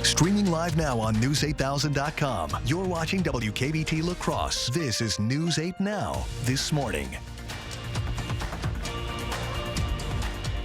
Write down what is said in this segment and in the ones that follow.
Streaming live now on News8000.com. You're watching WKBT La Crosse. This is News 8 Now, this morning.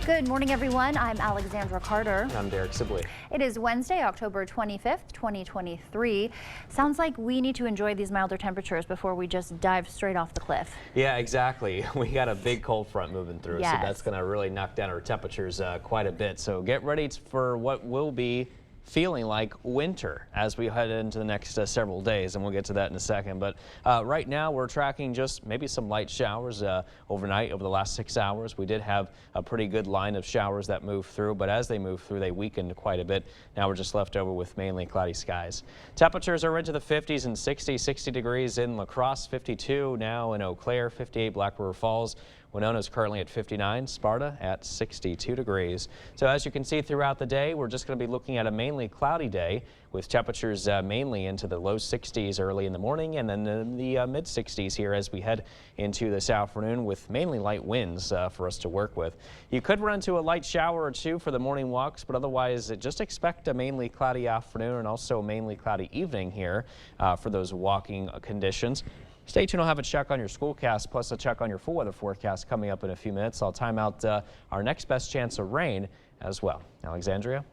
Good morning, everyone. I'm Alexandra Carter. I'm Derek Sibley. It is Wednesday, October 25th, 2023. Sounds like we need to enjoy these milder temperatures before we just dive straight off the cliff. Yeah, exactly. We got a big cold front moving through, Yes. so that's going to really knock down our temperatures quite a bit. So get ready for what will be feeling like winter as we head into the next several days, and we'll get to that in a second. But right now we're tracking just maybe some light showers overnight over the last 6 hours. We did have a pretty good line of showers that moved through, but as they moved through, they weakened quite a bit. Now we're just left over with mainly cloudy skies. Temperatures are into the 50s and 60 degrees in La Crosse, 52 now in Eau Claire, 58 Black River Falls. Winona is currently at 59, Sparta at 62 degrees. So as you can see throughout the day, we're just going to be looking at a mainly cloudy day with temperatures mainly into the low 60s early in the morning and then in the mid 60s here as we head into this afternoon with mainly light winds for us to work with. You could run into a light shower or two for the morning walks, but otherwise just expect a mainly cloudy afternoon and also a mainly cloudy evening here for those walking conditions. Stay tuned. I'll have a check on your schoolcast plus a check on your full weather forecast coming up in a few minutes. I'll time out our next best chance of rain as well. Alexandria?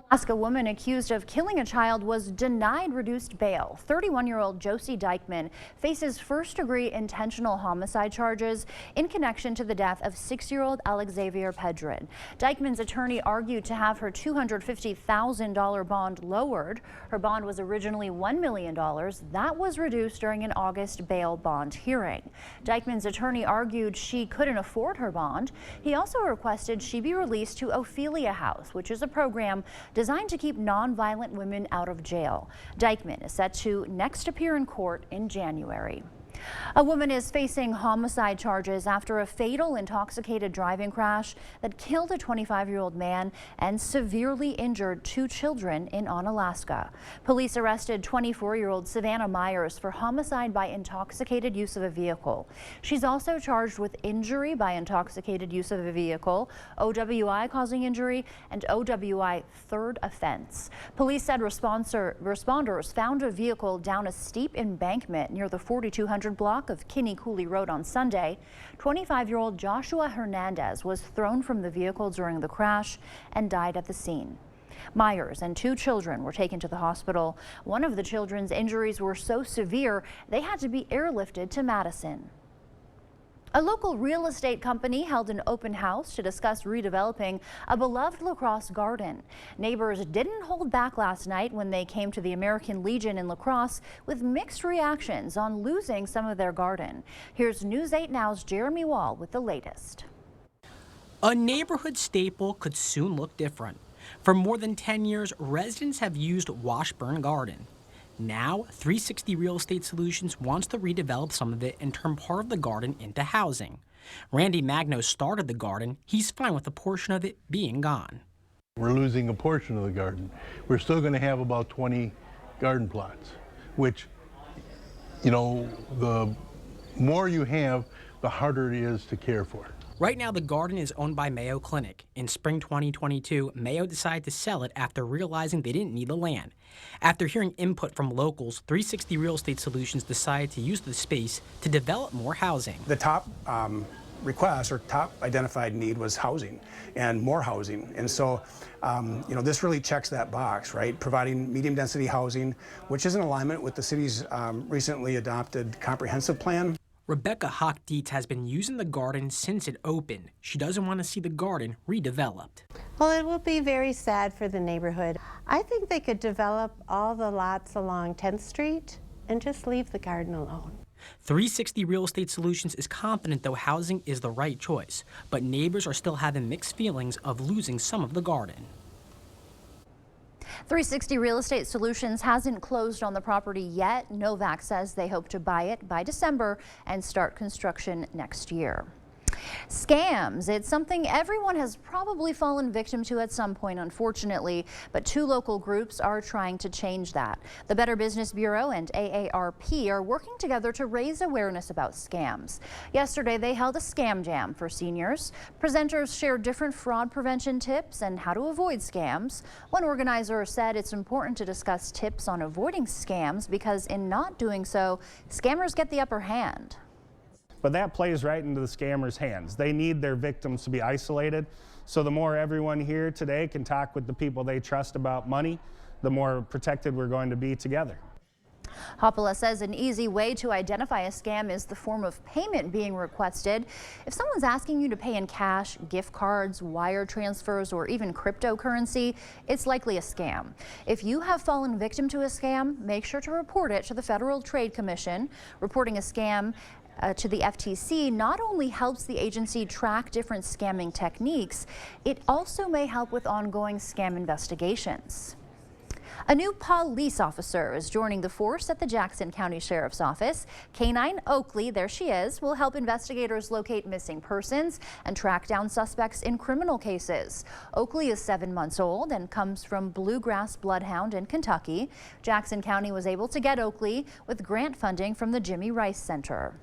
A woman accused of killing a child was denied reduced bail. 31-year-old Josie Dykeman faces first-degree intentional homicide charges in connection to the death of 6-year-old Alexavier Pedrin. Dykeman's attorney argued to have her $250,000 bond lowered. Her bond was originally $1 million. That was reduced during an August bail bond hearing. Dykeman's attorney argued she couldn't afford her bond. He also requested she be released to Ophelia House, which is a program designed to keep non-violent women out of jail. Dykeman is set to next appear in court in January. A woman is facing homicide charges after a fatal intoxicated driving crash that killed a 25-year-old man and severely injured 2 children in Onalaska. Police arrested 24-year-old Savannah Myers for homicide by intoxicated use of a vehicle. She's also charged with injury by intoxicated use of a vehicle, OWI causing injury, and OWI third offense. Police said responders found a vehicle down a steep embankment near the 4200 block of Kinney Cooley Road on Sunday. 25-year-old Joshua Hernandez was thrown from the vehicle during the crash and died at the scene. Myers and 2 children were taken to the hospital. One of the children's injuries were so severe they had to be airlifted to Madison. A local real estate company held an open house to discuss redeveloping a beloved La Crosse garden. Neighbors didn't hold back last night when they came to the American Legion in La Crosse with mixed reactions on losing some of their garden. Here's News 8 Now's Jeremy Wall with the latest. A neighborhood staple could soon look different. For more than 10 years, residents have used Washburn Garden. Now, 360 Real Estate Solutions wants to redevelop some of it and turn part of the garden into housing. Randy Magno started the garden. He's fine with a portion of it being gone. We're losing a portion of the garden. We're still going to have about 20 garden plots, which, you know, the more you have, the harder it is to care for. Right now, the garden is owned by Mayo Clinic. In spring 2022, Mayo decided to sell it after realizing they didn't need the land. After hearing input from locals, 360 Real Estate Solutions decided to use the space to develop more housing. The top request or top identified need was housing and more housing. And so, you know, this really checks that box, right? Providing medium density housing, which is in alignment with the city's recently adopted comprehensive plan. Rebecca Hock-Dietz has been using the garden since it opened. She doesn't want to see the garden redeveloped. Well, it will be very sad for the neighborhood. I think they could develop all the lots along 10th Street and just leave the garden alone. 360 Real Estate Solutions is confident though housing is the right choice, but neighbors are still having mixed feelings of losing some of the garden. 360 Real Estate Solutions hasn't closed on the property yet. Novak says they hope to buy it by December and start construction next year. Scams. It's something everyone has probably fallen victim to at some point, unfortunately, but two local groups are trying to change that. The Better Business Bureau and AARP are working together to raise awareness about scams. Yesterday, they held a scam jam for seniors. Presenters shared different fraud prevention tips and how to avoid scams. One organizer said it's important to discuss tips on avoiding scams because in not doing so, scammers get the upper hand. But that plays right into the scammers' hands. They need their victims to be isolated. So the more everyone here today can talk with the people they trust about money, the more protected we're going to be together. Hoppala says an easy way to identify a scam is the form of payment being requested. If someone's asking you to pay in cash, gift cards, wire transfers, or even cryptocurrency, it's likely a scam. If you have fallen victim to a scam, make sure to report it to the Federal Trade Commission. Reporting a scam to the FTC not only helps the agency track different scamming techniques, it also may help with ongoing scam investigations. A new police officer is joining the force at the Jackson County Sheriff's Office. K-9 Oakley, there she is, will help investigators locate missing persons and track down suspects in criminal cases. Oakley is 7 months old and comes from Bluegrass Bloodhound in Kentucky. Jackson County was able to get Oakley with grant funding from the Jimmy Rice Center.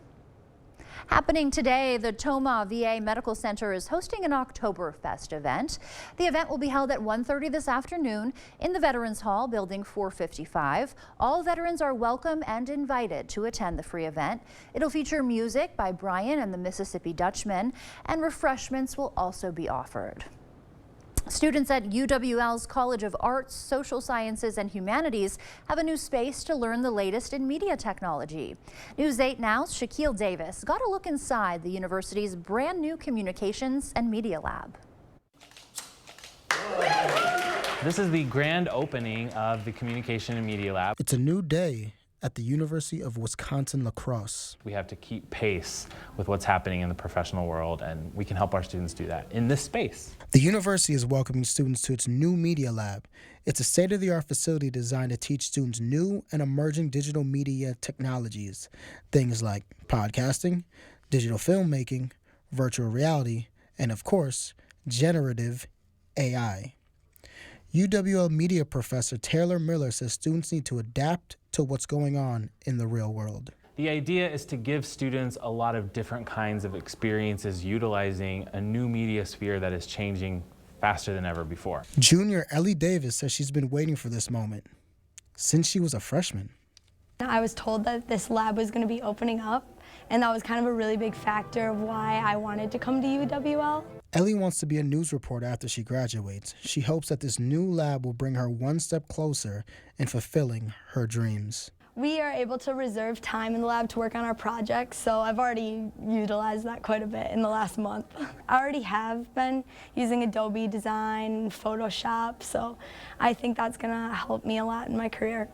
Happening today, the Tomah VA Medical Center is hosting an Oktoberfest event. The event will be held at 1:30 this afternoon in the Veterans Hall, Building 455. All veterans are welcome and invited to attend the free event. It'll feature music by Brian and the Mississippi Dutchmen, and refreshments will also be offered. Students at UWL's College of Arts, Social Sciences and Humanities have a new space to learn the latest in media technology. News 8 Now's Shaquille Davis got a look inside the university's brand new Communications and Media Lab. This is the grand opening of the Communication and Media Lab. It's a new day at the University of Wisconsin-La Crosse. We have to keep pace with what's happening in the professional world, and we can help our students do that in this space. The university is welcoming students to its new media lab. It's a state-of-the-art facility designed to teach students new and emerging digital media technologies. Things like podcasting, digital filmmaking, virtual reality, and of course, generative AI. UWL media professor Taylor Miller says students need to adapt to what's going on in the real world. The idea is to give students a lot of different kinds of experiences utilizing a new media sphere that is changing faster than ever before. Junior Ellie Davis says she's been waiting for this moment since she was a freshman. I was told that this lab was going to be opening up, and that was kind of a really big factor of why I wanted to come to UWL. Ellie wants to be a news reporter after she graduates. She hopes that this new lab will bring her one step closer in fulfilling her dreams. We are able to reserve time in the lab to work on our projects, so I've already utilized that quite a bit in the last month. I already have been using Adobe Design, Photoshop, so I think that's going to help me a lot in my career.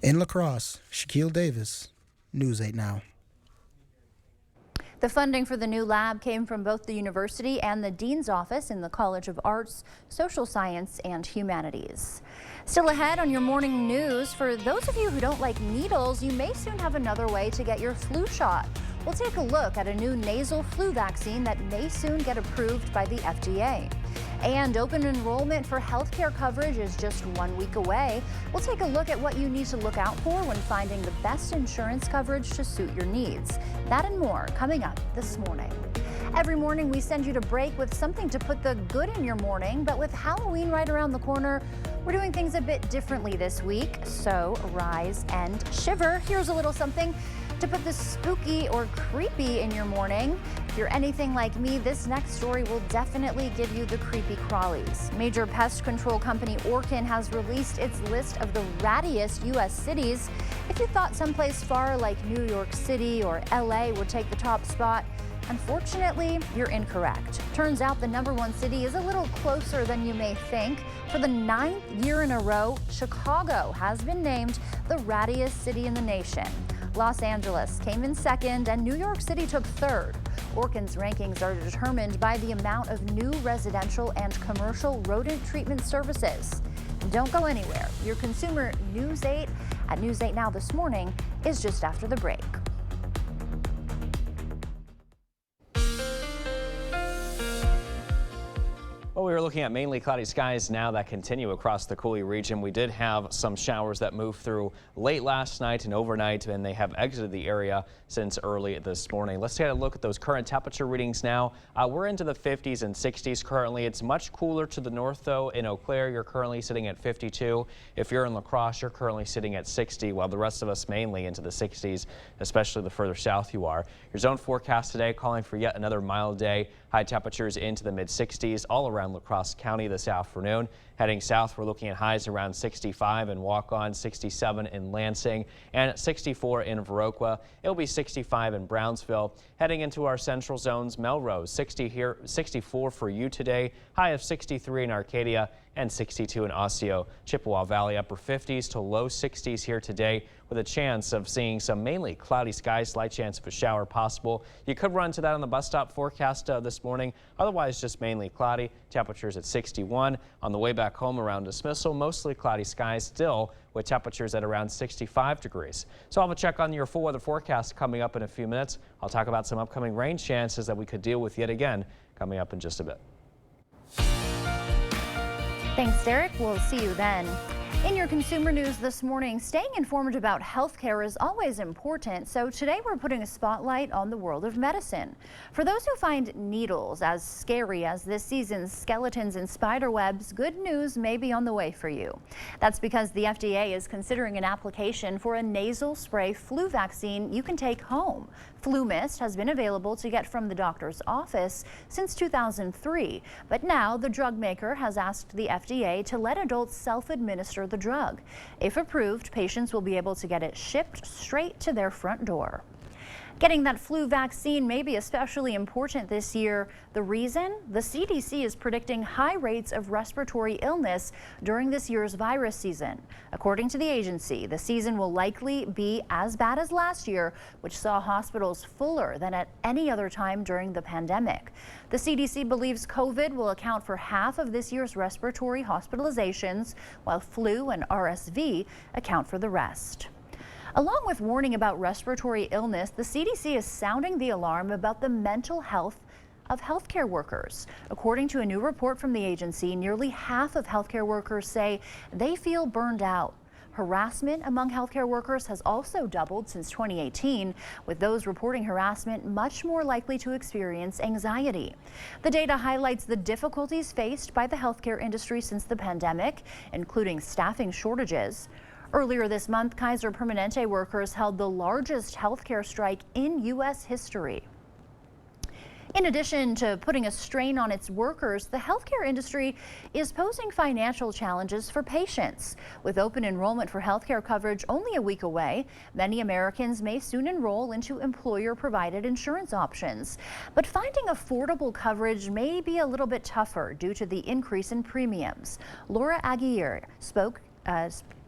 In La Crosse, Shaquille Davis, News 8 Now. The funding for the new lab came from both the university and the dean's office in the College of Arts, Social Science and Humanities. Still ahead on your morning news, for those of you who don't like needles, you may soon have another way to get your flu shot. We'll take a look at a new nasal flu vaccine that may soon get approved by the FDA. And open enrollment for healthcare coverage is just 1 week away. We'll take a look at what you need to look out for when finding the best insurance coverage to suit your needs. That and more coming up this morning. Every morning we send you to break with something to put the good in your morning, but with Halloween right around the corner, we're doing things a bit differently this week. So rise and shiver. Here's a little something to put the spooky or creepy in your morning. If you're anything like me, this next story will definitely give you the creepy crawlies. Major pest control company Orkin has released its list of the rattiest U.S. cities. If you thought someplace far like New York City or LA would take the top spot, unfortunately, you're incorrect. Turns out the #1 city is a little closer than you may think. For the 9th year in a row, Chicago has been named the rattiest city in the nation. Los Angeles came in second and New York City took third. Orkin's rankings are determined by the amount of new residential and commercial rodent treatment services. Don't go anywhere. Your consumer News 8 at News 8 Now this morning is just after the break. we were looking at mainly cloudy skies now that continue across the Coulee region. We did have some showers that moved through late last night and overnight, and they have exited the area since early this morning. Let's take a look at those current temperature readings now. We're into the 50s and 60s currently. It's much cooler to the north, though. In Eau Claire, you're currently sitting at 52. If you're in La Crosse, you're currently sitting at 60, while the rest of us mainly into the 60s, especially the further south you are. Your zone forecast today calling for yet another mild day. High temperatures into the mid-60s all around La Crosse County this afternoon. Heading south, we're looking at highs around 65 in Waukon, 67 in Lansing, and 64 in Viroqua. It'll be 65 in Brownsville. Heading into our central zones, Melrose, 60 here, 64 for you today. High of 63 in Arcadia and 62 in Osseo. Chippewa Valley, upper 50s to low 60s here today, with a chance of seeing some mainly cloudy skies, slight chance of a shower possible. You could run to that on the bus stop forecast this morning. Otherwise, just mainly cloudy. Temperatures at 61. On the way back home around Dismissal, mostly cloudy skies still, with temperatures at around 65 degrees. So I'll have a check on your full weather forecast coming up in a few minutes. I'll talk about some upcoming rain chances that we could deal with yet again coming up in just a bit. Thanks, Derek. We'll see you then. In your consumer news this morning, staying informed about healthcare is always important, so today we're putting a spotlight on the world of medicine. For those who find needles as scary as this season's skeletons and spider webs, good news may be on the way for you. That's because the FDA is considering an application for a nasal spray flu vaccine you can take home. Flu Mist has been available to get from the doctor's office since 2003, but now the drug maker has asked the FDA to let adults self-administer the drug. If approved, patients will be able to get it shipped straight to their front door. Getting that flu vaccine may be especially important this year. The reason? The CDC is predicting high rates of respiratory illness during this year's virus season. According to the agency, the season will likely be as bad as last year, which saw hospitals fuller than at any other time during the pandemic. The CDC believes COVID will account for half of this year's respiratory hospitalizations, while flu and RSV account for the rest. Along with warning about respiratory illness, the CDC is sounding the alarm about the mental health of healthcare workers. According to a new report from the agency, nearly half of healthcare workers say they feel burned out. Harassment among healthcare workers has also doubled since 2018, with those reporting harassment much more likely to experience anxiety. The data highlights the difficulties faced by the healthcare industry since the pandemic, including staffing shortages. Earlier this month, Kaiser Permanente workers held the largest healthcare strike in U.S. history. In addition to putting a strain on its workers, the healthcare industry is posing financial challenges for patients. With open enrollment for healthcare coverage only a week away, many Americans may soon enroll into employer-provided insurance options. But finding affordable coverage may be a little bit tougher due to the increase in premiums. Laura Aguirre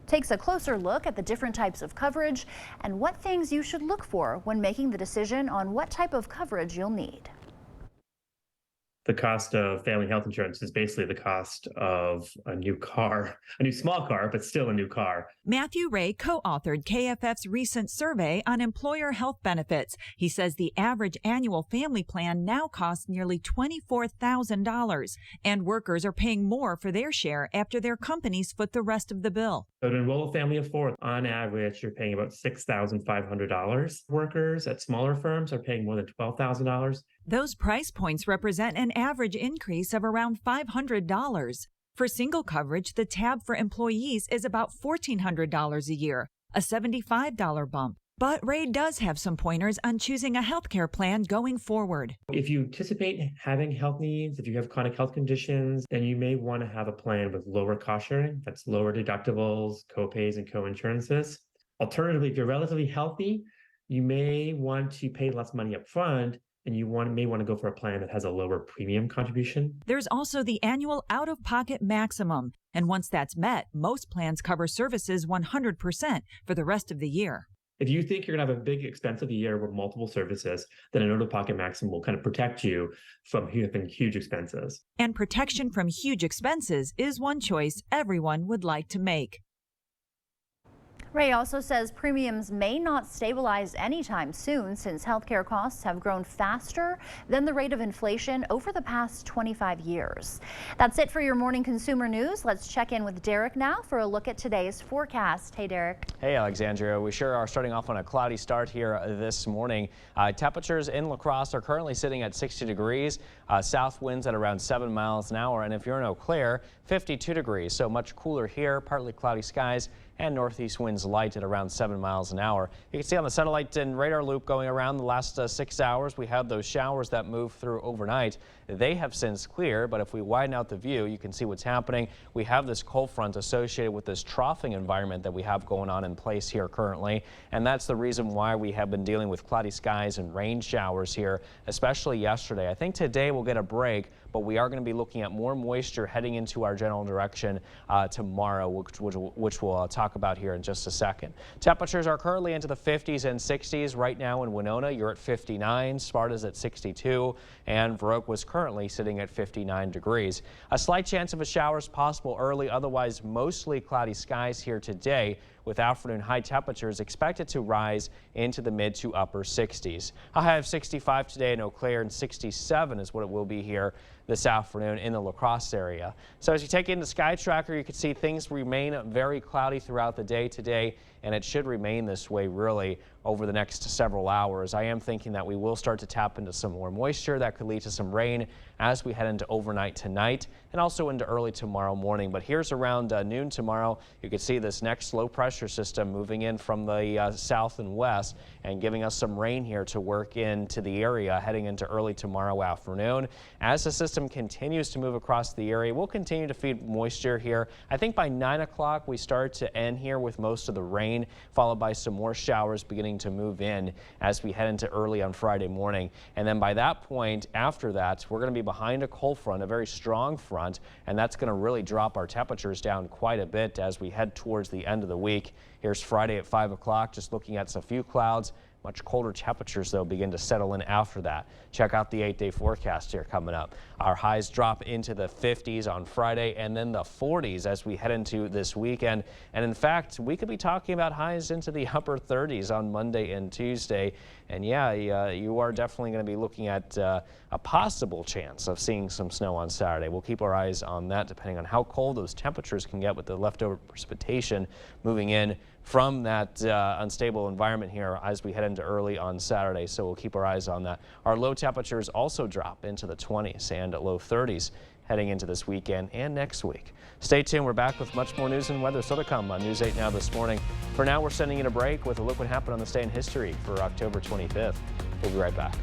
takes a closer look at the different types of coverage and what things you should look for when making the decision on what type of coverage you'll need. The cost of family health insurance is basically the cost of a new car, a new small car, but still a new car. Matthew Ray co-authored KFF's recent survey on employer health benefits. He says the average annual family plan now costs nearly $24,000, and workers are paying more for their share after their companies foot the rest of the bill. So to enroll a family of four, on average, you're paying about $6,500. Workers at smaller firms are paying more than $12,000. Those price points represent an average increase of around $500. For single coverage, the tab for employees is about $1,400 a year, a $75 bump. But Ray does have some pointers on choosing a healthcare plan going forward. If you anticipate having health needs, if you have chronic health conditions, then you may want to have a plan with lower cost sharing. That's lower deductibles, copays, and co-insurances. Alternatively, if you're relatively healthy, you may want to pay less money up front, and you may want to go for a plan that has a lower premium contribution. There's also the annual out-of-pocket maximum. And once that's met, most plans cover services 100% for the rest of the year. If you think you're going to have a big expense of the year with multiple services, then an out-of-pocket maximum will kind of protect you from having huge expenses. And protection from huge expenses is one choice everyone would like to make. Ray also says premiums may not stabilize anytime soon since healthcare costs have grown faster than the rate of inflation over the past 25 years. That's it for your morning consumer news. Let's check in with Derek now for a look at today's forecast. Hey, Derek. Hey, Alexandria. We sure are starting off on a cloudy start here this morning. Temperatures in La Crosse are currently sitting at 60 degrees. South winds at around 7 miles an hour. And if you're in Eau Claire, 52 degrees. So much cooler here, partly cloudy skies, and northeast winds light at around 7 miles an hour. You can see on the satellite and radar loop going around the last 6 hours, we had those showers that moved through overnight. They have since cleared, but if we widen out the view, you can see what's happening. We have this cold front associated with this troughing environment that we have going on in place here currently, and that's the reason why we have been dealing with cloudy skies and rain showers here, especially yesterday. I think today we'll get a break, but we are going to be looking at more moisture heading into our general direction tomorrow, which we'll talk about here in just a second. Temperatures are currently into the 50s and 60s right now in Winona. You're at 59, Sparta's at 62, and Viroqua was currently sitting at 59 degrees. A slight chance of a shower is possible early, otherwise mostly cloudy skies here today, with afternoon high temperatures expected to rise into the mid to upper 60s. A high of 65 today in Eau Claire, and 67 is what it will be here this afternoon in the La Crosse area. So as you take in the sky tracker, you can see things remain very cloudy throughout the day today, and it should remain this way really over the next several hours. I am thinking that we will start to tap into some more moisture that could lead to some rain as we head into overnight tonight and also into early tomorrow morning. But here's around noon tomorrow, you can see this next low pressure system moving in from the south and west and giving us some rain here to work into the area heading into early tomorrow afternoon. As the system continues to move across the area, we'll continue to feed moisture here. I think by 9 o'clock we start to end here with most of the rain, followed by some more showers beginning to move in as we head into early on Friday morning. And then by that point, after that, we're going to be behind a cold front, a very strong front, and that's going to really drop our temperatures down quite a bit as we head towards the end of the week. Here's Friday at 5 o'clock, just looking at some few clouds. Much colder temperatures, though, begin to settle in after that. Check out the 8-day forecast here coming up. Our highs drop into the 50s on Friday and then the 40s as we head into this weekend. And in fact, we could be talking about highs into the upper 30s on Monday and Tuesday. And yeah, you are definitely going to be looking at a possible chance of seeing some snow on Saturday. We'll keep our eyes on that depending on how cold those temperatures can get with the leftover precipitation moving in from that unstable environment here as we head into early on Saturday. So we'll keep our eyes on that. Our low temperatures also drop into the 20s and low 30s heading into this weekend and next week. Stay tuned. We're back with much more news and weather still to come on News 8 Now this morning. For now, we're sending in a break with a look what happened on this day in history for October 25th. We'll be right back.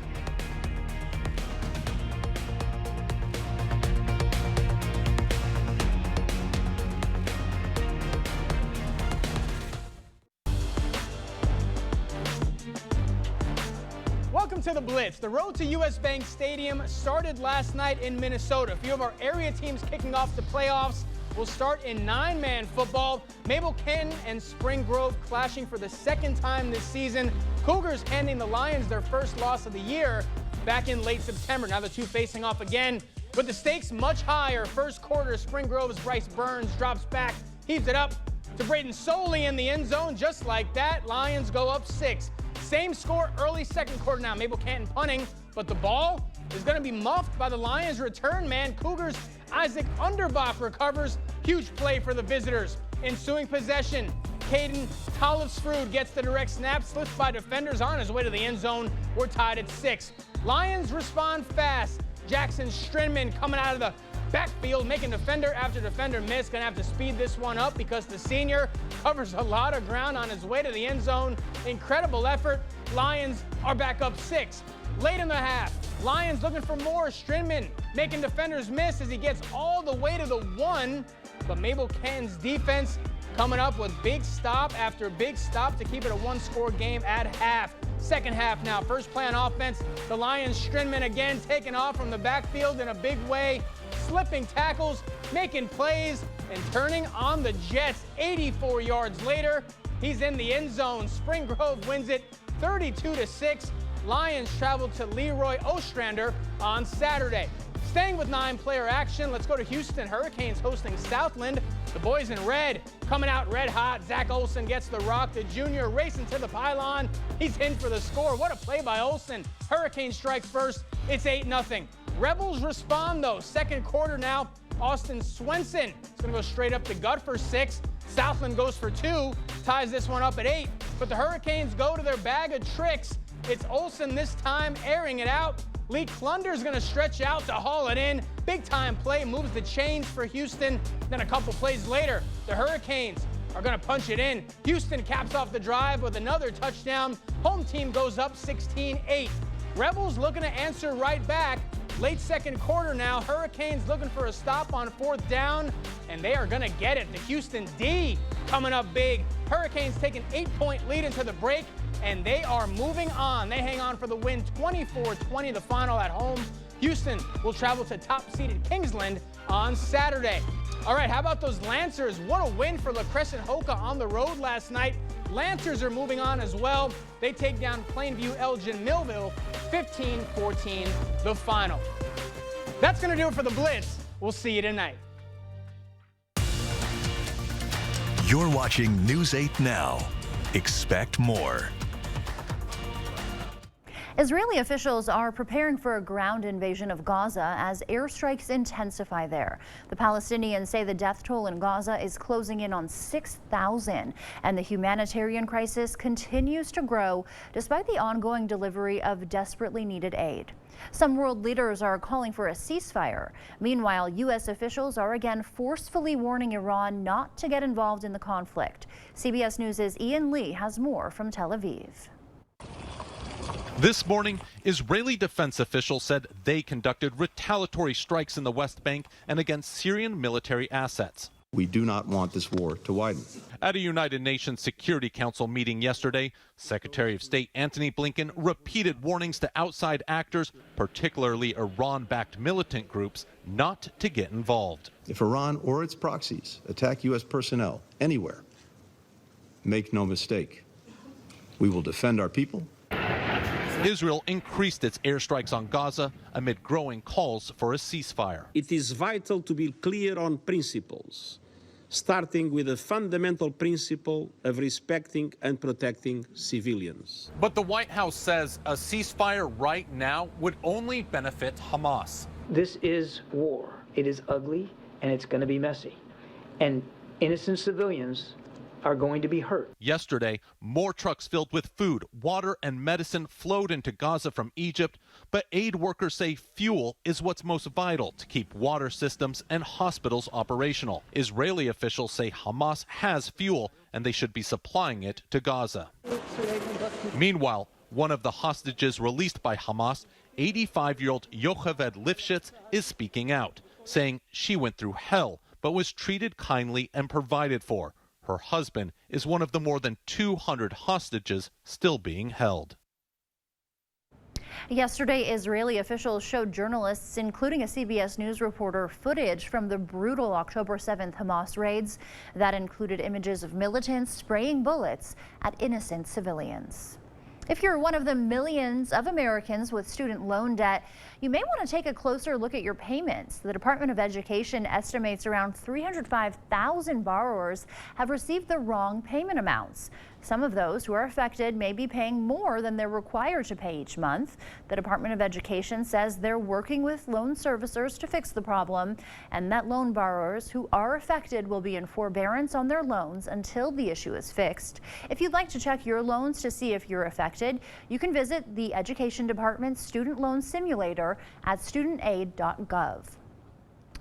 Welcome to the Blitz. The road to US Bank Stadium started last night in Minnesota. A few of our area teams kicking off the playoffs will start in 9-man football. Mabel Canton and Spring Grove clashing for the second time this season. Cougars handing the Lions their first loss of the year back in late September. Now the two facing off again with the stakes much higher. First quarter, Spring Grove's Bryce Burns drops back, heaves it up to Braden Soley in the end zone. Just like that, Lions go up 6. Same score early second quarter now. Mabel Canton punting, but the ball is going to be muffed by the Lions return man. Cougars' Isaac Underbach recovers. Huge play for the visitors. Ensuing possession, Caden Tollefsrud gets the direct snap, slips by defenders on his way to the end zone. We're tied at 6. Lions respond fast. Jackson Strinman coming out of the backfield, making defender after defender miss. Gonna have to speed this one up because the senior covers a lot of ground on his way to the end zone. Incredible effort. Lions are back up 6. Late in the half, Lions looking for more. Strinman making defenders miss as he gets all the way to the 1. But Mabel Canton's defense coming up with big stop after big stop to keep it a 1-score game at half. Second half now, first play on offense. The Lions, Strinman again taking off from the backfield in a big way, slipping tackles, making plays, and turning on the Jets. 84 yards later, he's in the end zone. Spring Grove wins it 32-6. Lions travel to Leroy Ostrander on Saturday. Staying with 9-player action, let's go to Houston. Hurricanes hosting Southland. The boys in red coming out red hot. Zach Olson gets the rock. The junior racing to the pylon. He's in for the score. What a play by Olson. Hurricanes strike first. It's 8-0. Rebels respond though. Second quarter now. Austin Swenson is going to go straight up the gut for 6. Southland goes for 2. Ties this one up at 8. But the Hurricanes go to their bag of tricks. It's Olson this time airing it out. Lee Klunder's going to stretch out to haul it in. Big time play, moves the chains for Houston. Then a couple plays later, the Hurricanes are going to punch it in. Houston caps off the drive with another touchdown. Home team goes up 16-8. Rebels looking to answer right back. Late second quarter now, Hurricanes looking for a stop on 4th down, and they are going to get it. The Houston D coming up big. Hurricanes take an 8-point lead into the break, and they are moving on. They hang on for the win, 24-20 the final at home. Houston will travel to top-seeded Kingsland on Saturday. All right, how about those Lancers? What a win for La Crescent Hoka on the road last night. Lancers are moving on as well. They take down Plainview Elgin Millville 15-14 the final. That's going to do it for the Blitz. We'll see you tonight. You're watching News 8 Now. Expect more. Israeli officials are preparing for a ground invasion of Gaza as airstrikes intensify there. The Palestinians say the death toll in Gaza is closing in on 6,000, and the humanitarian crisis continues to grow despite the ongoing delivery of desperately needed aid. Some world leaders are calling for a ceasefire. Meanwhile, U.S. officials are again forcefully warning Iran not to get involved in the conflict. CBS News' Ian Lee has more from Tel Aviv. This morning, Israeli defense officials said they conducted retaliatory strikes in the West Bank and against Syrian military assets. We do not want this war to widen. At a United Nations Security Council meeting yesterday, Secretary of State Antony Blinken repeated warnings to outside actors, particularly Iran-backed militant groups, not to get involved. If Iran or its proxies attack U.S. personnel anywhere, make no mistake, we will defend our people. Israel increased its airstrikes on Gaza amid growing calls for a ceasefire. It is vital to be clear on principles, starting with the fundamental principle of respecting and protecting civilians. But the White House says a ceasefire right now would only benefit Hamas. This is war. It is ugly, and it's going to be messy. And innocent civilians are going to be hurt. Yesterday, more trucks filled with food, water, and medicine flowed into Gaza from Egypt, but aid workers say fuel is what's most vital to keep water systems and hospitals operational. Israeli officials say Hamas has fuel and they should be supplying it to Gaza. Meanwhile, one of the hostages released by Hamas, 85-year-old Yocheved Lifshitz, is speaking out, saying she went through hell but was treated kindly and provided for. Her husband is one of the more than 200 hostages still being held. Yesterday, Israeli officials showed journalists, including a CBS News reporter, footage from the brutal October 7th Hamas raids that included images of militants spraying bullets at innocent civilians. If you're one of the millions of Americans with student loan debt, you may want to take a closer look at your payments. The Department of Education estimates around 305,000 borrowers have received the wrong payment amounts. Some of those who are affected may be paying more than they're required to pay each month. The Department of Education says they're working with loan servicers to fix the problem, and that loan borrowers who are affected will be in forbearance on their loans until the issue is fixed. If you'd like to check your loans to see if you're affected, you can visit the Education Department's Student Loan Simulator at studentaid.gov.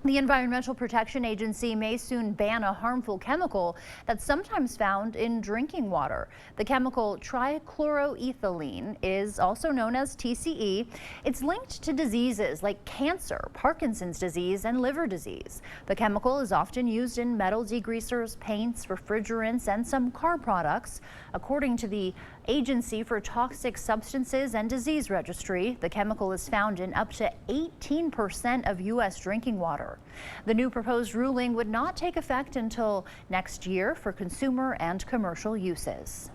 The Environmental Protection Agency may soon ban a harmful chemical that's sometimes found in drinking water. The chemical trichloroethylene is also known as TCE. It's linked to diseases like cancer, Parkinson's disease, and liver disease. The chemical is often used in metal degreasers, paints, refrigerants, and some car products. According to the Agency for Toxic Substances and Disease Registry, the chemical is found in up to 18% of U.S. drinking water. The new proposed ruling would not take effect until next year for consumer and commercial uses.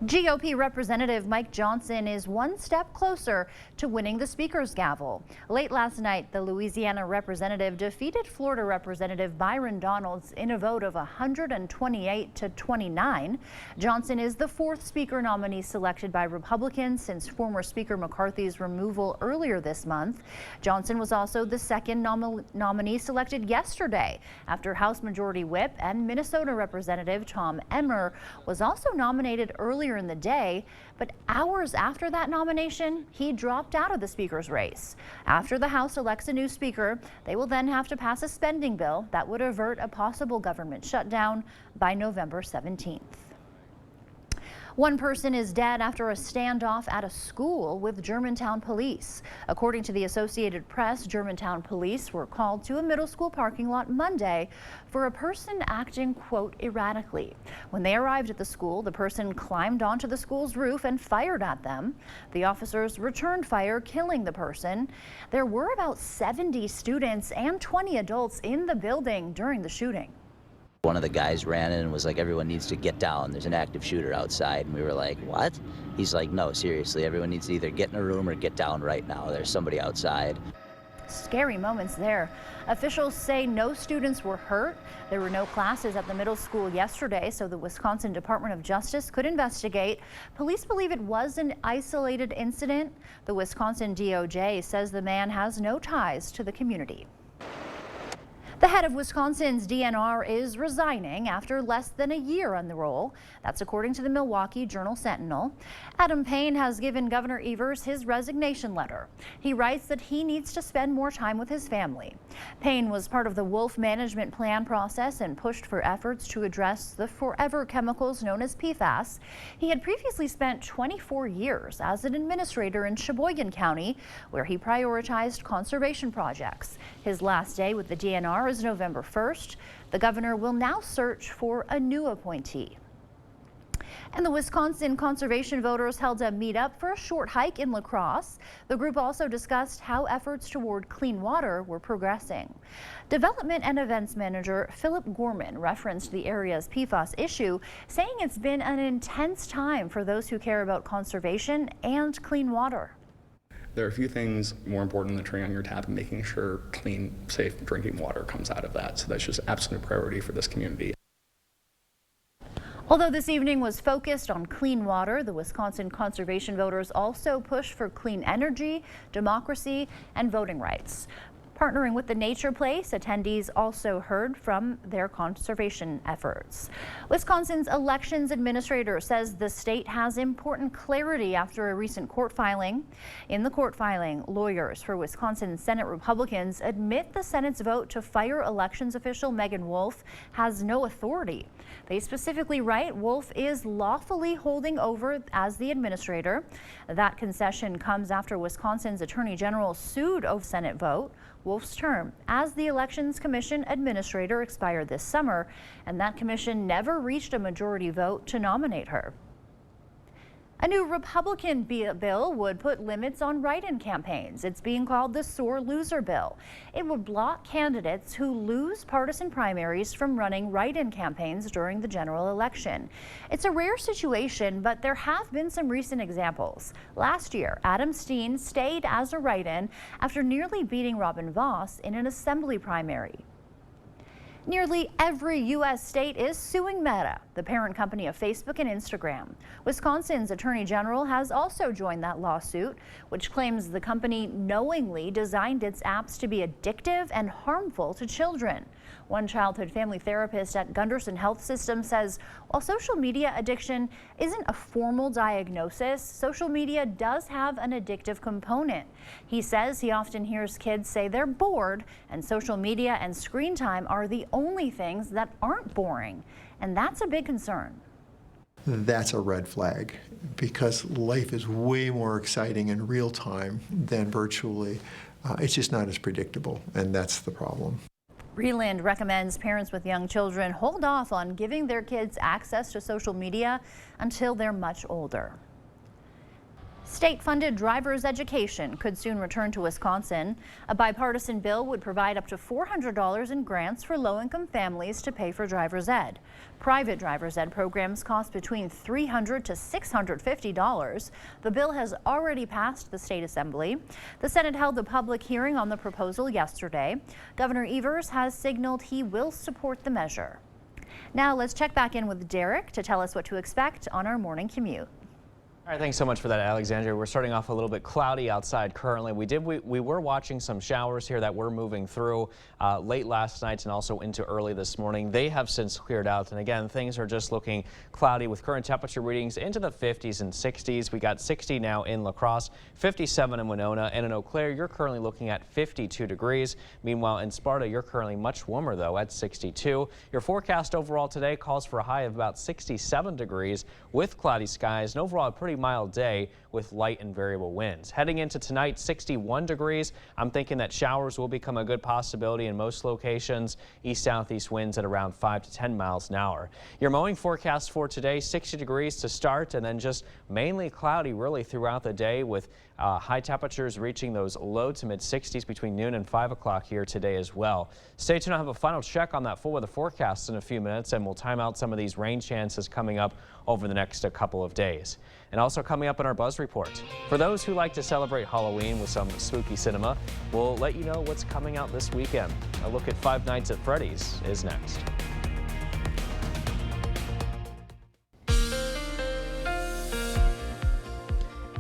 GOP Representative Mike Johnson is one step closer to winning the Speaker's gavel. Late last night, the Louisiana representative defeated Florida Representative Byron Donalds in a vote of 128 to 29. Johnson is the fourth Speaker nominee selected by Republicans since former Speaker McCarthy's removal earlier this month. Johnson was also the second nominee selected yesterday after House Majority Whip and Minnesota Representative Tom Emmer was also nominated earlier in the day, but hours after that nomination, he dropped out of the Speaker's race. After the House elects a new Speaker, they will then have to pass a spending bill that would avert a possible government shutdown by November 17th. One person is dead after a standoff at a school with Germantown police. According to the Associated Press, Germantown police were called to a middle school parking lot Monday for a person acting, quote, erratically. When they arrived at the school, the person climbed onto the school's roof and fired at them. The officers returned fire, killing the person. There were about 70 students and 20 adults in the building during the shooting. One of the guys ran in and was like, everyone needs to get down. There's an active shooter outside. And we were like, what? He's like, no, seriously, everyone needs to either get in a room or get down right now. There's somebody outside. Scary moments there. Officials say no students were hurt. There were no classes at the middle school yesterday, so the Wisconsin Department of Justice could investigate. Police believe it was an isolated incident. The Wisconsin DOJ says the man has no ties to the community. The head of Wisconsin's DNR is resigning after less than a year on the role. That's according to the Milwaukee Journal-Sentinel. Adam Payne has given Governor Evers his resignation letter. He writes that he needs to spend more time with his family. Payne was part of the Wolf Management Plan process and pushed for efforts to address the forever chemicals known as PFAS. He had previously spent 24 years as an administrator in Sheboygan County, where he prioritized conservation projects. His last day with the DNR is November 1st. The governor will now search for a new appointee. And the Wisconsin conservation voters held a meetup for a short hike in La Crosse. The group also discussed how efforts toward clean water were progressing. Development and events manager Philip Gorman referenced the area's PFAS issue, saying it's been an intense time for those who care about conservation and clean water. There are a few things more important than turning on your tap and making sure clean, safe drinking water comes out of that. So that's just absolute priority for this community. Although this evening was focused on clean water, the Wisconsin conservation voters also pushed for clean energy, democracy, and voting rights. Partnering with the Nature Place, attendees also heard from their conservation efforts. Wisconsin's elections administrator says the state has important clarity after a recent court filing. In the court filing, lawyers for Wisconsin Senate Republicans admit the Senate's vote to fire elections official Megan Wolf has no authority. They specifically write Wolf is lawfully holding over as the administrator. That concession comes after Wisconsin's Attorney General sued over Senate vote. Wolf's term as the Elections Commission administrator expired this summer, and that commission never reached a majority vote to nominate her. A new Republican bill would put limits on write-in campaigns. It's being called the sore loser bill. It would block candidates who lose partisan primaries from running write-in campaigns during the general election. It's a rare situation, but there have been some recent examples. Last year, Adam Steen stayed as a write-in after nearly beating Robin Voss in an assembly primary. Nearly every U.S. state is suing Meta, the parent company of Facebook and Instagram. Wisconsin's Attorney General has also joined that lawsuit, which claims the company knowingly designed its apps to be addictive and harmful to children. One childhood family therapist at Gunderson Health System says while social media addiction isn't a formal diagnosis, social media does have an addictive component. He says he often hears kids say they're bored, and social media and screen time are the only things that aren't boring, and that's a big concern. That's a red flag because life is way more exciting in real time than virtually. It's just not as predictable, and that's the problem. Reland recommends parents with young children hold off on giving their kids access to social media until they're much older. State-funded driver's education could soon return to Wisconsin. A bipartisan bill would provide up to $400 in grants for low-income families to pay for driver's ed. Private driver's ed programs cost between $300 to $650. The bill has already passed the state assembly. The Senate held a public hearing on the proposal yesterday. Governor Evers has signaled he will support the measure. Now let's check back in with Derek to tell us what to expect on our morning commute. All right, thanks so much for that, Alexandria. We're starting off a little bit cloudy outside currently. We were watching some showers here that were moving through late last night and also into early this morning. They have since cleared out, and again, things are just looking cloudy with current temperature readings into the 50s and 60s. We got 60 now in La Crosse, 57 in Winona, and in Eau Claire, you're currently looking at 52 degrees. Meanwhile, in Sparta, you're currently much warmer though at 62. Your forecast overall today calls for a high of about 67 degrees with cloudy skies, and overall a pretty mild day with light and variable winds. Heading into tonight, 61 degrees. I'm thinking that showers will become a good possibility in most locations. East-southeast winds at around 5 to 10 miles an hour. Your mowing forecast for today, 60 degrees to start and then just mainly cloudy really throughout the day with high temperatures reaching those low to mid 60s between noon and 5 o'clock here today as well. Stay tuned. I'll have a final check on that full weather forecast in a few minutes, and we'll time out some of these rain chances coming up over the next couple of days. And also coming up in our Buzz Report, for those who like to celebrate Halloween with some spooky cinema, we'll let you know what's coming out this weekend. A look at Five Nights at Freddy's is next.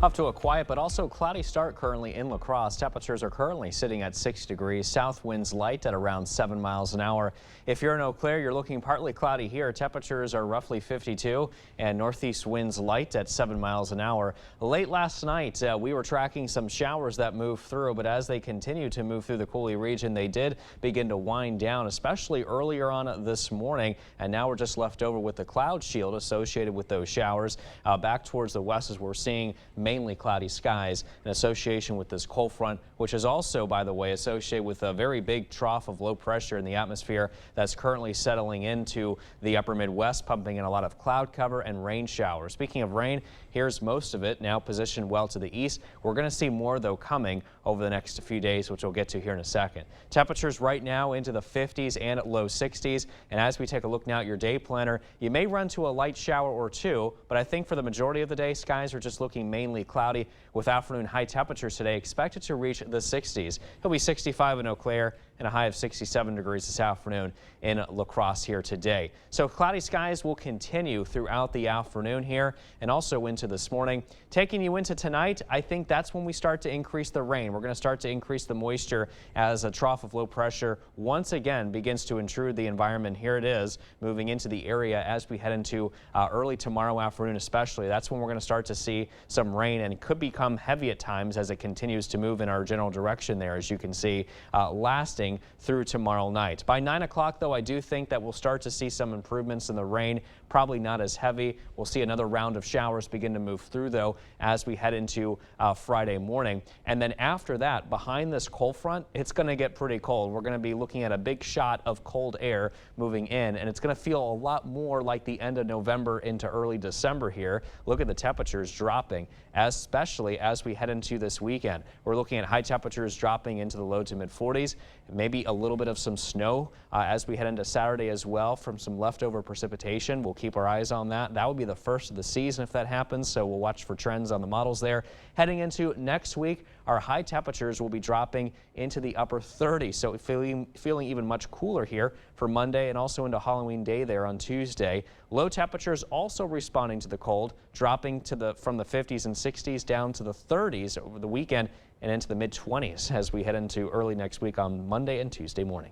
Off to a quiet but also cloudy start currently in La Crosse. Temperatures are currently sitting at 6 degrees. South winds light at around 7 miles an hour. If you're in Eau Claire, you're looking partly cloudy here. Temperatures are roughly 52 and northeast winds light at 7 miles an hour. Late last night, we were tracking some showers that moved through, but as they continue to move through the Coulee region, they did begin to wind down, especially earlier on this morning. And now we're just left over with the cloud shield associated with those showers. Back towards the west as we're seeing mainly cloudy skies in association with this cold front, which is also, by the way, associated with a very big trough of low pressure in the atmosphere that's currently settling into the upper Midwest, pumping in a lot of cloud cover and rain showers. Speaking of rain, here's most of it now positioned well to the east. We're going to see more, though, coming over the next few days, which we'll get to here in a second. Temperatures right now into the 50s and low 60s. And as we take a look now at your day planner, you may run to a light shower or two, but I think for the majority of the day, skies are just looking mainly cloudy with afternoon high temperatures today expected to reach the 60s. It'll be 65 in Eau Claire and a high of 67 degrees this afternoon in La Crosse here today. So cloudy skies will continue throughout the afternoon here and also into this morning. Taking you into tonight, I think that's when we start to increase the rain. We're going to start to increase the moisture as a trough of low pressure once again begins to intrude the environment. Here it is moving into the area as we head into early tomorrow afternoon especially. That's when we're going to start to see some rain, and it could become heavy at times as it continues to move in our general direction there, as you can see, lasting through tomorrow night. By 9 o'clock, though, I do think that we'll start to see some improvements in the rain, probably not as heavy. We'll see another round of showers begin to move through, though, as we head into Friday morning. And then after that, behind this cold front, it's going to get pretty cold. We're going to be looking at a big shot of cold air moving in, and it's going to feel a lot more like the end of November into early December here. Look at the temperatures dropping, especially as we head into this weekend. We're looking at high temperatures dropping into the low to mid 40s, maybe a little bit of some snow as we head into Saturday as well from some leftover precipitation. We'll keep our eyes on that. That will be the first of the season if that happens, so we'll watch for trends on the models there. Heading into next week, our high temperatures will be dropping into the upper 30s, so feeling even much cooler here for Monday and also into Halloween Day there on Tuesday. Low temperatures also responding to the cold, dropping to from the 50s and 60s down to the 30s over the weekend and into the mid-20s as we head into early next week on Monday and Tuesday morning.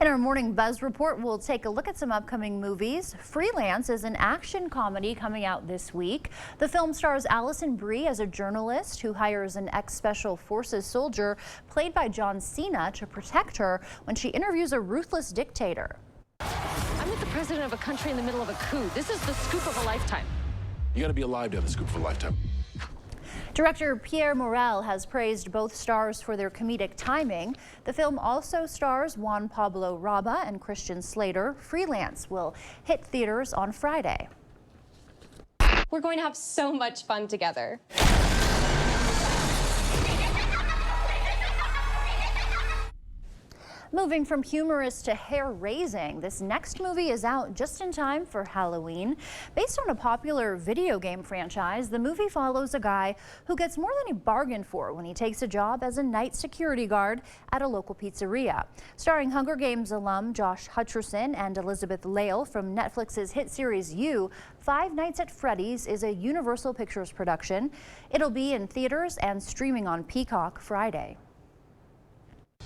In our morning Buzz Report, we'll take a look at some upcoming movies. Freelance is an action comedy coming out this week. The film stars Alison Brie as a journalist who hires an ex-Special Forces soldier played by John Cena to protect her when she interviews a ruthless dictator. I'm with the president of a country in the middle of a coup. This is the scoop of a lifetime. You gotta be alive to have the scoop of a lifetime. Director Pierre Morel has praised both stars for their comedic timing. The film also stars Juan Pablo Raba and Christian Slater. Freelance will hit theaters on Friday. We're going to have so much fun together. Moving from humorous to hair-raising, this next movie is out just in time for Halloween. Based on a popular video game franchise, the movie follows a guy who gets more than he bargained for when he takes a job as a night security guard at a local pizzeria. Starring Hunger Games alum Josh Hutcherson and Elizabeth Lail from Netflix's hit series You, Five Nights at Freddy's is a Universal Pictures production. It'll be in theaters and streaming on Peacock Friday.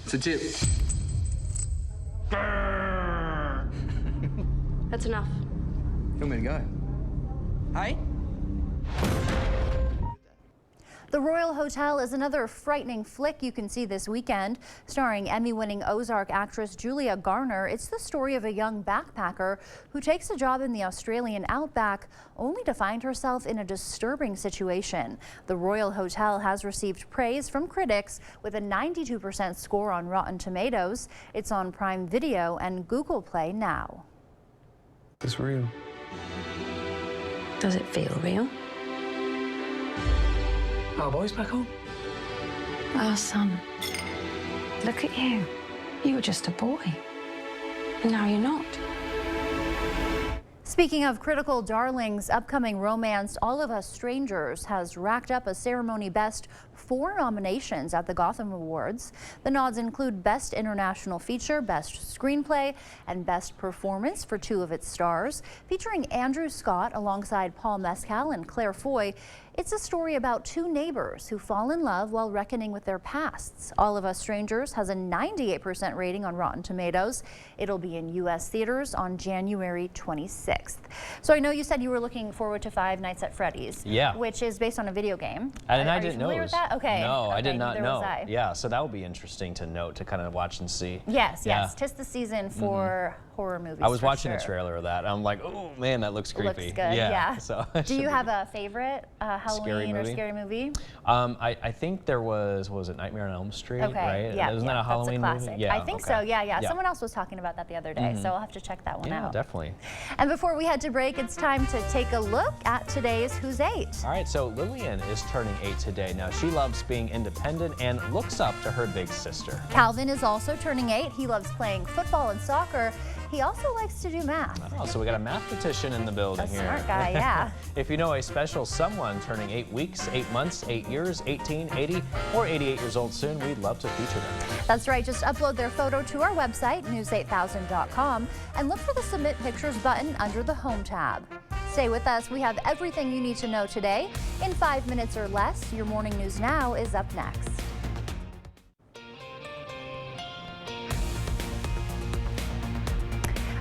It's a tip. That's enough. You want me to go? Hi? The Royal Hotel is another frightening flick you can see this weekend. Starring Emmy-winning Ozark actress Julia Garner, it's the story of a young backpacker who takes a job in the Australian outback only to find herself in a disturbing situation. The Royal Hotel has received praise from critics with a 92% score on Rotten Tomatoes. It's on Prime Video and Google Play now. It's real. Does it feel real? Our boys back home? Our son. Look at you. You were just a boy. And now you're not. Speaking of critical darlings, upcoming romance All of Us Strangers has racked up a ceremony best 4 nominations at the Gotham Awards. The nods include Best International Feature, Best Screenplay, and Best Performance for 2 of its stars. Featuring Andrew Scott alongside Paul Mescal and Claire Foy, it's a story about 2 neighbors who fall in love while reckoning with their pasts. All of Us Strangers has a 98% rating on Rotten Tomatoes. It'll be in U.S. theaters on January 26th. So I know you said you were looking forward to Five Nights at Freddy's, which is based on a video game. And I Are you didn't know. familiar with that? Okay. No, I did not neither know. was I. Yeah, so that will be interesting to note, to kind of watch and see. Yes, Yeah. yes. 'Tis the season for horror movies. I was for watching sure. a trailer of that. I'm like, oh man, that looks creepy. Looks good, yeah. So Do you have a favorite Halloween or scary movie? I think there was it Nightmare on Elm Street, right? Yeah, Isn't that a Halloween that's a classic. movie? Yeah, I think okay. so, yeah. Someone else was talking about that the other day, so I'll have to check that one out. Yeah, definitely. And before we head to break, it's time to take a look at today's Who's 8. All right, so Lillian is turning 8 today. Now, she loves being independent and looks up to her big sister. Calvin is also turning 8. He loves playing football and soccer. He also likes to do math. Oh, so we got a mathematician in the building A here. smart guy, yeah. If you know a special someone turning 8 weeks, 8 months, 8 years, 18, 80, or 88 years old soon, we'd love to feature them. That's right. Just upload their photo to our website, news8000.com, and look for the Submit Pictures button under the Home tab. Stay with us. We have everything you need to know today. In 5 minutes or less, your Morning News Now is up next.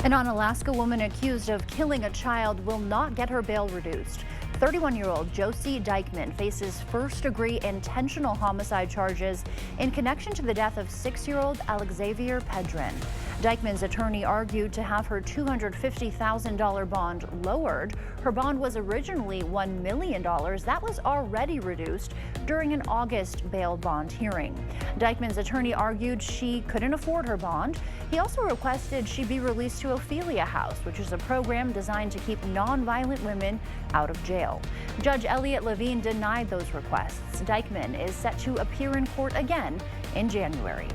An Alaska woman accused of killing a child will not get her bail reduced. 31-year-old Josie Dykeman faces first-degree intentional homicide charges in connection to the death of 6-year-old Alexavier Pedrin. Dykeman's attorney argued to have her $250,000 bond lowered. Her bond was originally $1 million. That was already reduced during an August bail bond hearing. Dykeman's attorney argued she couldn't afford her bond. He also requested she be released to Ophelia House, which is a program designed to keep nonviolent women out of jail. Judge Elliot Levine denied those requests. Dykeman is set to appear in court again in January.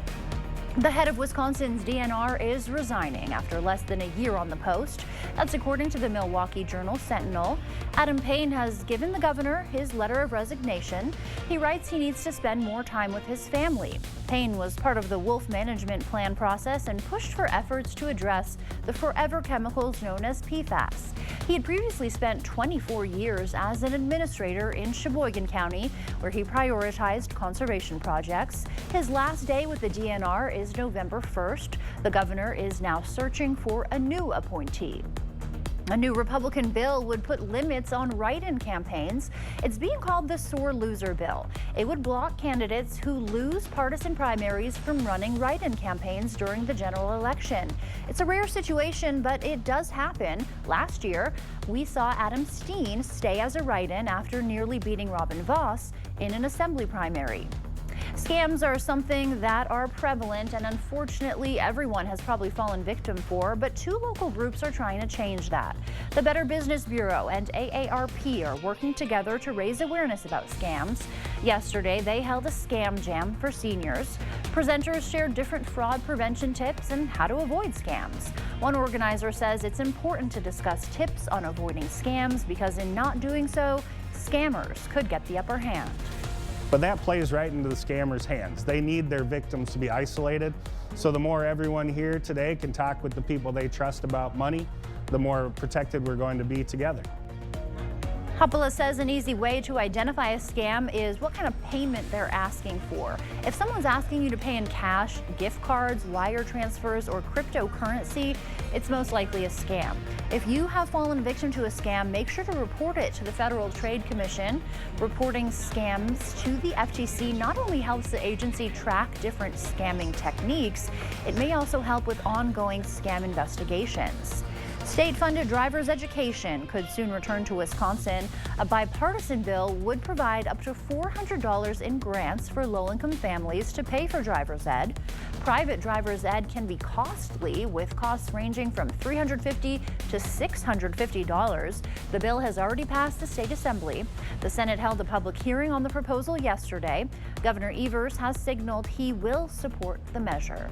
The head of Wisconsin's DNR is resigning after less than a year on the post. That's according to the Milwaukee Journal-Sentinel. Adam Payne has given the governor his letter of resignation. He writes he needs to spend more time with his family. Payne was part of the Wolf Management Plan process and pushed for efforts to address the forever chemicals known as PFAS. He had previously spent 24 years as an administrator in Sheboygan County, where he prioritized conservation projects. His last day with the DNR is November 1st. The governor is now searching for a new appointee. A new Republican bill would put limits on write-in campaigns. It's being called the sore loser bill. It would block candidates who lose partisan primaries from running write-in campaigns during the general election. It's a rare situation, but it does happen. Last year, we saw Adam Steen stay as a write-in after nearly beating Robin Voss in an assembly primary. Scams are something that are prevalent, and unfortunately everyone has probably fallen victim for, but two local groups are trying to change that. The Better Business Bureau and AARP are working together to raise awareness about scams. Yesterday, they held a scam jam for seniors. Presenters shared different fraud prevention tips and how to avoid scams. One organizer says it's important to discuss tips on avoiding scams because in not doing so, scammers could get the upper hand. But that plays right into the scammers' hands. They need their victims to be isolated. So the more everyone here today can talk with the people they trust about money, the more protected we're going to be together. Hopala says an easy way to identify a scam is what kind of payment they're asking for. If someone's asking you to pay in cash, gift cards, wire transfers, or cryptocurrency, it's most likely a scam. If you have fallen victim to a scam, make sure to report it to the Federal Trade Commission. Reporting scams to the FTC not only helps the agency track different scamming techniques, it may also help with ongoing scam investigations. State-funded driver's education could soon return to Wisconsin. A bipartisan bill would provide up to $400 in grants for low-income families to pay for driver's ed. Private driver's ed can be costly, with costs ranging from $350 to $650. The bill has already passed the state assembly. The Senate held a public hearing on the proposal yesterday. Governor Evers has signaled he will support the measure.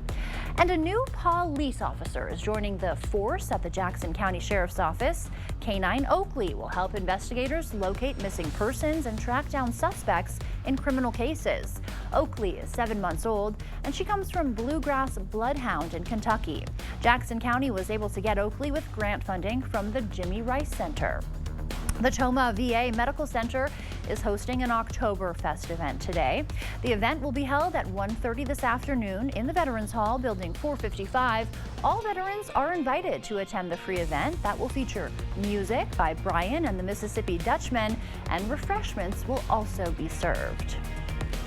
And a new police officer is joining the force at the Jackson County Sheriff's Office. K-9 Oakley will help investigators locate missing persons and track down suspects in criminal cases. Oakley is 7 months old, and she comes from Bluegrass Bloodhound in Kentucky. Jackson County was able to get Oakley with grant funding from the Jimmy Rice Center. The Toma VA Medical Center is hosting an Oktoberfest event today. The event will be held at 1:30 this afternoon in the Veterans Hall, Building 455. All veterans are invited to attend the free event that will feature music by Brian and the Mississippi Dutchmen, and refreshments will also be served.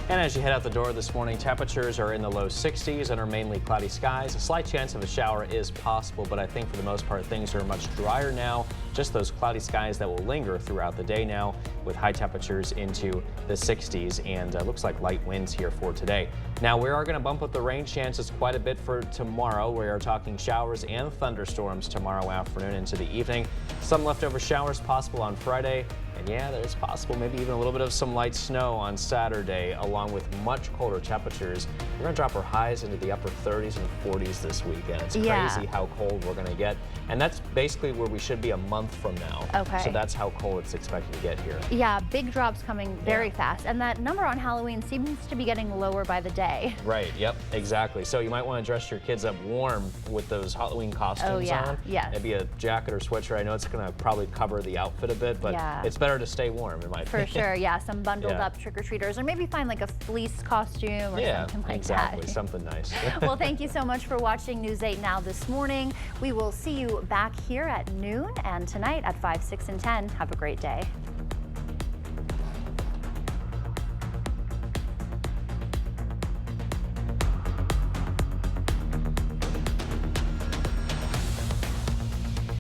And as you head out the door this morning, temperatures are in the low 60s and are mainly cloudy skies. A slight chance of a shower is possible, but I think for the most part things are much drier now. Just those cloudy skies that will linger throughout the day now, with high temperatures into the 60s, and looks like light winds here for today. Now we are going to bump up the rain chances quite a bit for tomorrow. We are talking showers and thunderstorms tomorrow afternoon into the evening. Some leftover showers possible on Friday. And yeah, there's possible maybe even a little bit of some light snow on Saturday, along with much colder temperatures. We're going to drop our highs into the upper 30s and 40s this weekend. It's crazy how cold we're going to get. And that's basically where we should be a month from now. Okay. So that's how cold it's expected to get here. Yeah, big drops coming very fast. And that number on Halloween seems to be getting lower by the day. Right, yep, exactly. So you might want to dress your kids up warm with those Halloween costumes on. Yes. Maybe a jacket or sweatshirt. I know it's going to probably cover the outfit a bit, but it's better to stay warm, in my opinion. For sure, yeah. Some bundled up trick-or-treaters, or maybe find like a fleece costume or something like exactly. that. Something nice. Well, thank you so much for watching News 8 Now this morning. We will see you back here at noon and tonight at 5, 6, and 10. Have a great day.